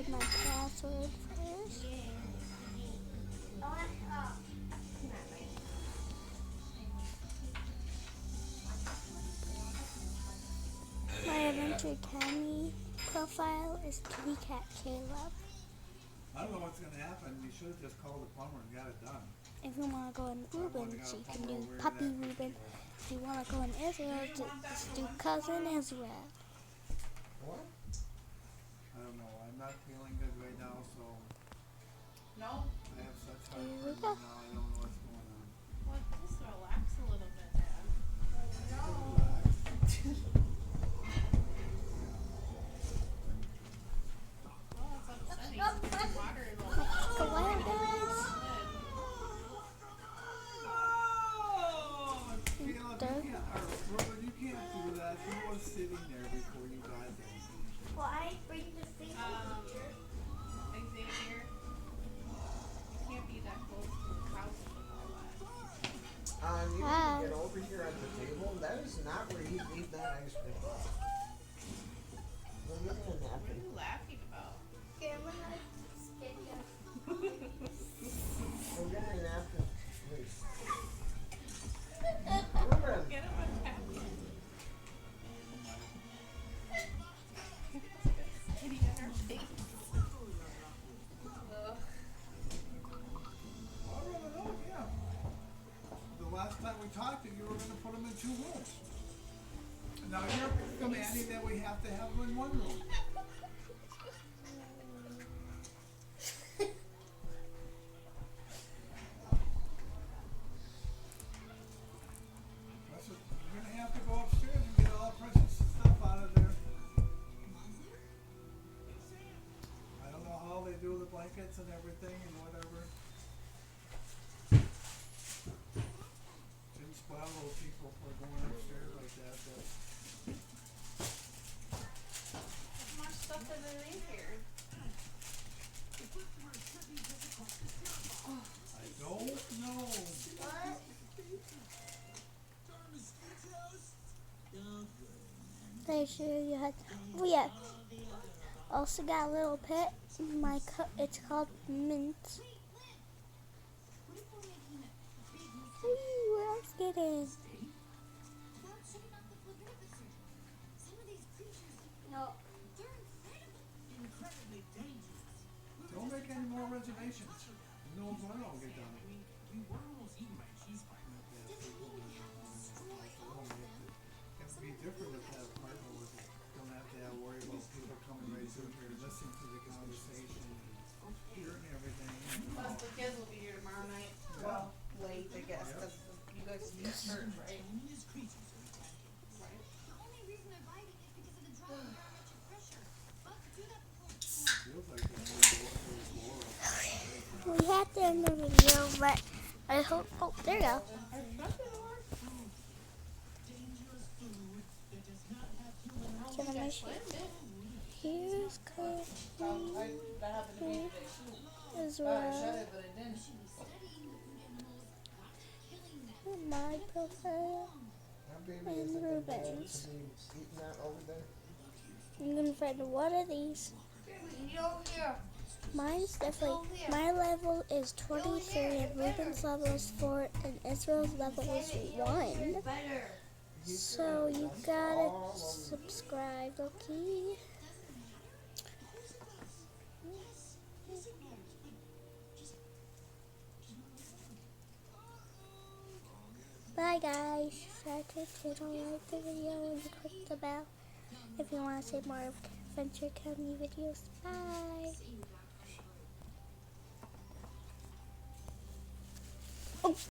enter my password first. My Adventure Academy profile is Kitty Cat Caleb. I don't know what's going to happen. You should have just called the plumber and got it done. If you want to go in Rubens, you can do Puppy Ruben. If you want to go in Israel, just do Cousin Israel. What? I don't know. I'm not feeling good right now, so. No? I have such high pressure now. I don't know what's going on. Well, just relax a little bit, Dad. Well, it's upsetting. Water is all Go on, guys. Ruben, you can't do that. He was sitting there before you got there. Well, I bring the thing Xavier, you can't be that close to the couch with all that. You need to get over here at the table. That is not where you leave that ice cream. Go get me a What are napkin. you laughing about? Go get me a napkin, please. Ruben! Get him a napkin. Kitty in her face. Ugh. I don't know, yeah. The last time we talked, you were going to put them in 2 rooms. Now you're demanding that we have to have them in 1 room. You're going to have to go upstairs and get all precious stuff out of there. I don't know how they do the blankets and everything and whatever. Didn't spoil those people for going upstairs like that, but There's more stuff than there is here. I don't know. They sure you had. Oh yeah. Also got a little pet. It's called Mint. Ooh, where else get in? No. Don't make any more reservations. No one's going to get done. It would be different if that apartment was, don't have to worry about people coming right through here, listening to the conversation, and hearing everything. Plus, the kids will be here tomorrow night. Well, late, I guess, because you guys do church, right? Feels like there's no door to the floor. We had to end the video, but I hope. Oh, there you go. Can I make sure? Here's code That happened to me today too. Israel. I shut it, but it didn't. My profile. That baby is And a good Rubens. to be eating that over there. I'm gonna find one of these. Mine's definitely. My level is 23, and Ruben's level is 4, and Israel's level is 1. So you gotta subscribe, okay? Bye guys. Subscribe to the channel, like the video, and click the bell if you want to see more of Adventure Academy videos. Bye. Oh.